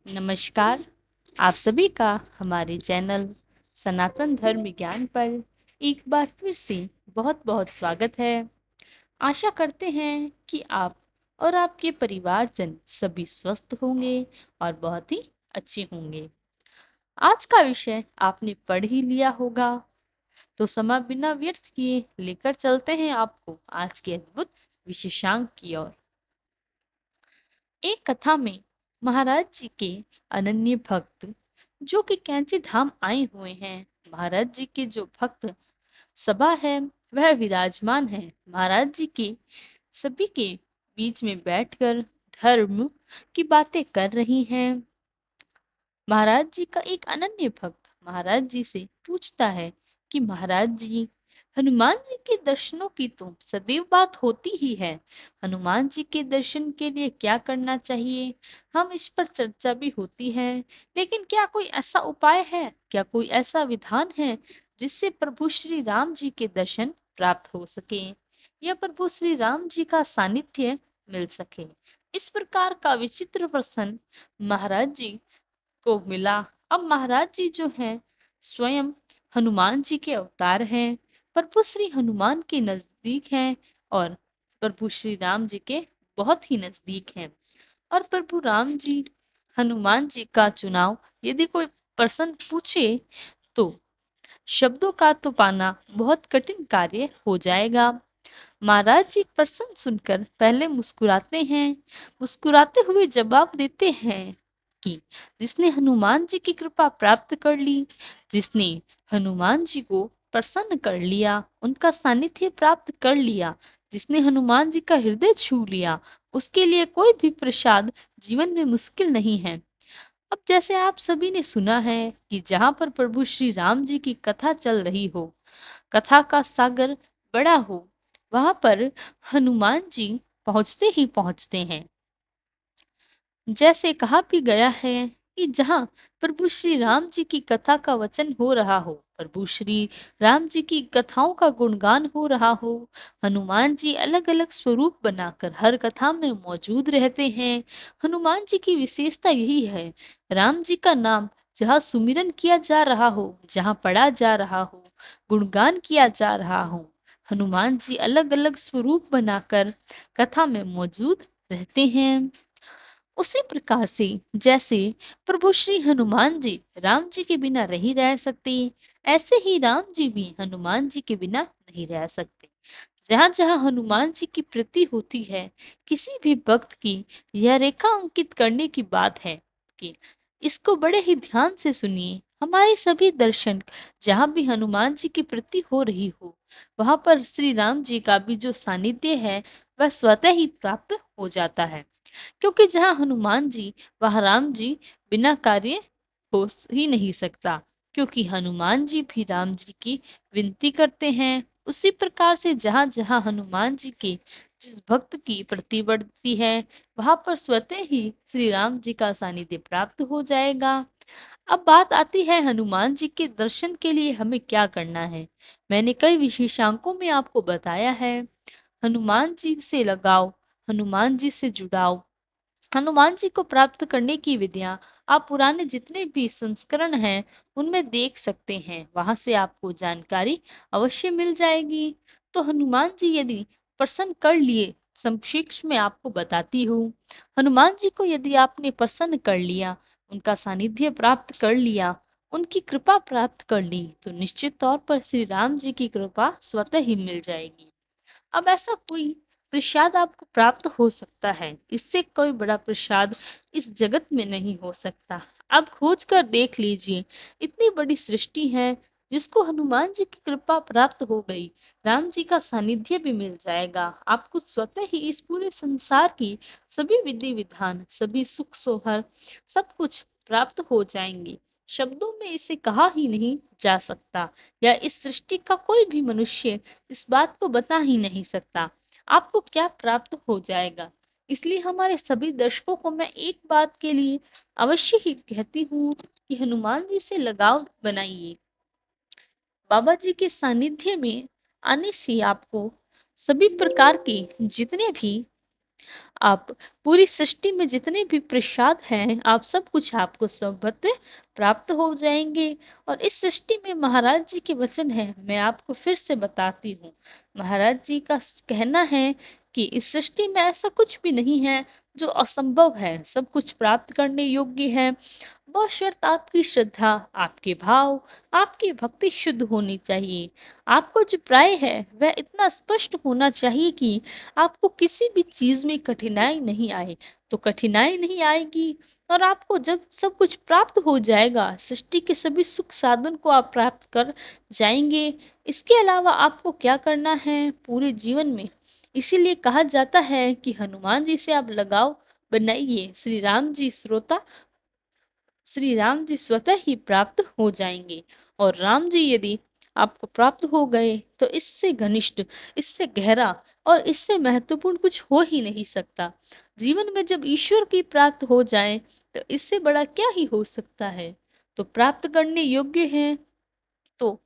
नमस्कार। आप सभी का हमारे चैनल सनातन धर्म विज्ञान पर एक बार फिर से बहुत बहुत स्वागत है। आशा करते हैं कि आप और आपके परिवारजन सभी स्वस्थ होंगे और बहुत ही अच्छे होंगे। आज का विषय आपने पढ़ ही लिया होगा, तो समय बिना व्यर्थ किए लेकर चलते हैं आपको आज के अद्भुत विशेषांक की ओर। एक कथा में महाराज जी के अनन्य भक्त जो कि कैंची धाम आए हुए हैं, महाराज जी के जो भक्त सभा है वह विराजमान है महाराज जी के सभी के बीच में बैठकर धर्म की बातें कर रही हैं। महाराज जी का एक अनन्य भक्त महाराज जी से पूछता है कि महाराज जी, हनुमान जी के दर्शनों की तो सदैव बात होती ही है। हनुमान जी के दर्शन के लिए क्या करना चाहिए, हम इस पर चर्चा भी होती है, लेकिन क्या कोई ऐसा उपाय है, क्या कोई ऐसा विधान है जिससे प्रभु श्री राम जी के दर्शन प्राप्त हो सके या प्रभु श्री राम जी का सानिध्य मिल सके। इस प्रकार का विचित्र प्रश्न महाराज जी को मिला। अब महाराज जी जो हैं स्वयं हनुमान जी के अवतार हैं, प्रभु श्री हनुमान के नजदीक हैं और प्रभु श्री राम जी के बहुत ही नजदीक हैं। और प्रभु राम जी हनुमान जी का चुनाव यदि कोई पर्सन पूछे तो शब्दों का तो पाना बहुत कठिन कार्य हो जाएगा। महाराज जी प्रश्न सुनकर पहले मुस्कुराते हैं, मुस्कुराते हुए जवाब देते हैं कि जिसने हनुमान जी की कृपा प्राप्त कर ली, जिसने हनुमान जी को प्रसन्न कर लिया, उनका सानिध्य प्राप्त कर लिया, जिसने हनुमान जी का हृदय छू लिया, उसके लिए कोई भी प्रसाद जीवन में मुश्किल नहीं है। अब जैसे आप सभी ने सुना है कि जहाँ पर प्रभु श्री राम जी की कथा चल रही हो, कथा का सागर बड़ा हो, वहां पर हनुमान जी पहुंचते ही पहुंचते हैं। जैसे कहा भी गया है कि जहाँ प्रभु श्री राम जी की कथा का वचन हो रहा हो, प्रभु श्री राम जी की कथाओं का गुणगान हो रहा हो, हनुमान जी अलग अलग स्वरूप बनाकर हर कथा में मौजूद रहते हैं। हनुमान जी की विशेषता यही है, राम जी का नाम जहाँ सुमिरन किया जा रहा हो, जहाँ पढ़ा जा रहा हो, गुणगान किया जा रहा हो, हनुमान जी अलग अलग स्वरूप बनाकर कथा में मौजूद रहते हैं। उसी प्रकार से जैसे प्रभु श्री हनुमान जी राम जी के बिना नहीं रह सकते, ऐसे ही राम जी भी हनुमान जी के बिना नहीं रह सकते। जहाँ जहाँ हनुमान जी की प्रीति होती है, किसी भी भक्त की यह रेखा अंकित करने की बात है कि इसको बड़े ही ध्यान से सुनिए। हमारे सभी दर्शन जहाँ भी हनुमान जी की प्रीति हो रही हो, वहां पर श्री राम जी का भी जो सानिध्य है वह स्वतः ही प्राप्त हो जाता है। क्योंकि जहाँ हनुमान जी वहाँ राम जी बिना कार्य हो ही नहीं सकता, क्योंकि हनुमान जी भी राम जी की विनती करते हैं। उसी प्रकार से जहाँ जहाँ हनुमान जी के जिस भक्त की प्रति बढ़ती है, वहां पर स्वतः ही श्री राम जी का सानिध्य प्राप्त हो जाएगा। अब बात आती है हनुमान जी के दर्शन के लिए हमें क्या करना है। मैंने कई विशेषांकों में आपको बताया है, हनुमान जी से लगाओ, हनुमान जी से जुड़ाओ। हनुमान जी को प्राप्त करने की विधियां आप पुराने जितने भी संस्करण हैं उनमें देख सकते हैं, वहां से आपको जानकारी अवश्य मिल जाएगी। तो हनुमान जी यदि प्रसन्न कर लिए, संक्षिप्त में आपको बताती हूँ, हनुमान जी को यदि आपने प्रसन्न कर लिया, उनका सानिध्य प्राप्त कर लिया, उनकी कृपा प्राप्त कर ली, तो निश्चित तौर पर श्री राम जी की कृपा स्वतः ही मिल जाएगी। अब ऐसा कोई प्रसाद आपको प्राप्त हो सकता है, इससे कोई बड़ा प्रसाद इस जगत में नहीं हो सकता। आप खोज कर देख लीजिए, इतनी बड़ी सृष्टि है जिसको हनुमान जी की कृपा प्राप्त हो गई, राम जी का सानिध्य भी मिल जाएगा, आपको स्वतः ही इस पूरे संसार की सभी विधि विधान, सभी सुख सोहर, सब कुछ प्राप्त हो जाएंगे। शब्दों में इसे कहा ही नहीं जा सकता, या इस सृष्टि का कोई भी मनुष्य इस बात को बता ही नहीं सकता आपको क्या प्राप्त हो जाएगा। इसलिए हमारे सभी दर्शकों को मैं एक बात के लिए अवश्य ही कहती हूँ कि हनुमान जी से लगाव बनाइए। बाबा जी के सानिध्य में आने से आपको सभी प्रकार के जितने भी आप पूरी सृष्टि में जितने भी प्रसाद हैं, आप सब कुछ आपको स्वतः प्राप्त हो जाएँगे। और इस सृष्टि में महाराज जी के वचन हैं, मैं आपको फिर से बताती हूँ। महाराज जी का कहना है कि इस सृष्टि में ऐसा कुछ भी नहीं है जो असंभव है, सब कुछ प्राप्त करने योग्य है। बशर्ते आपकी श्रद्धा, आपके भाव, आपकी भक्ति शुद्ध होनी चाहिए। आपको जो प्राय है वह इतना स्पष्ट होना चाहिए कि आपको किसी भी चीज़ में कठिनाई नहीं आए। तो कठिनाई नहीं आएगी और आपको जब सब कुछ प्राप्त हो जाएगा, सृष्टि के सभी सुख साधन को आप प्राप्त कर जाएँगे। इसके अलावा आपको क्या करना है पूरे जीवन में? इसीलिए कहा जाता है कि हनुमान जी से आप लगाव बनाइए, श्री राम जी स्वतः ही प्राप्त हो जाएँगे। और राम जी यदि आपको प्राप्त हो गए तो इससे घनिष्ठ, इससे गहरा और इससे महत्वपूर्ण कुछ हो ही नहीं सकता। जीवन में जब ईश्वर की प्राप्त हो जाए तो इससे बड़ा क्या ही हो सकता है। तो प्राप्त करने योग्य हैं तो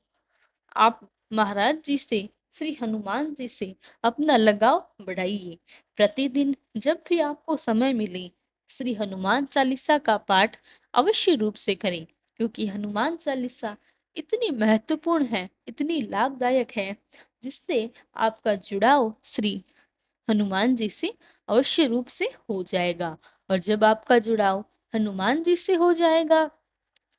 आप महाराज जी से, श्री हनुमान जी से अपना लगाव बढ़ाइए। प्रतिदिन जब भी आपको समय मिले, श्री हनुमान चालीसा का पाठ अवश्य रूप से करें, क्योंकि हनुमान चालीसा इतनी महत्वपूर्ण है, इतनी लाभदायक है, जिससे आपका जुड़ाव श्री हनुमान जी से अवश्य रूप से हो जाएगा। और जब आपका जुड़ाव हनुमान जी से हो जाएगा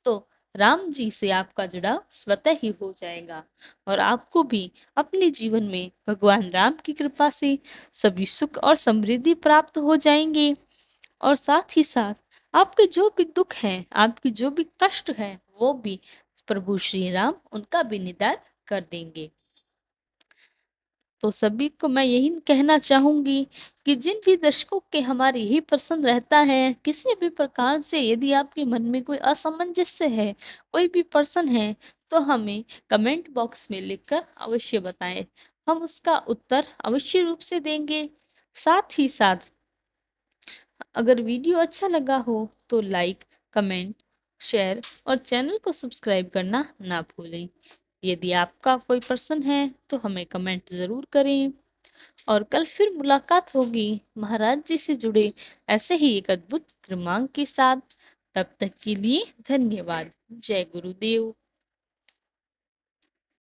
तो राम जी से आपका जुड़ाव स्वतः ही हो जाएगा और आपको भी अपने जीवन में भगवान राम की कृपा से सभी सुख और समृद्धि प्राप्त हो जाएंगे। और साथ ही साथ आपके जो भी दुख हैं, आपके जो भी कष्ट हैं, वो भी प्रभु श्री राम उनका भी निदान कर देंगे। तो सभी को मैं यही कहना चाहूँगी कि जिन भी दर्शकों के हमारे यही पसंद रहता है, किसी भी प्रकार से यदि आपके मन में कोई असमंजस्य है, कोई भी प्रश्न है, तो हमें कमेंट बॉक्स में लिखकर अवश्य बताएँ। हम उसका उत्तर अवश्य रूप से देंगे। साथ ही साथ अगर वीडियो अच्छा लगा हो तो लाइक, कमेंट, शेयर और चैनल को सब्सक्राइब करना ना भूलें। यदि आपका कोई प्रश्न है तो हमें कमेंट ज़रूर करें। और कल फिर मुलाकात होगी महाराज जी से जुड़े ऐसे ही एक अद्भुत क्रमांक के साथ। तब तक के लिए धन्यवाद। जय गुरुदेव।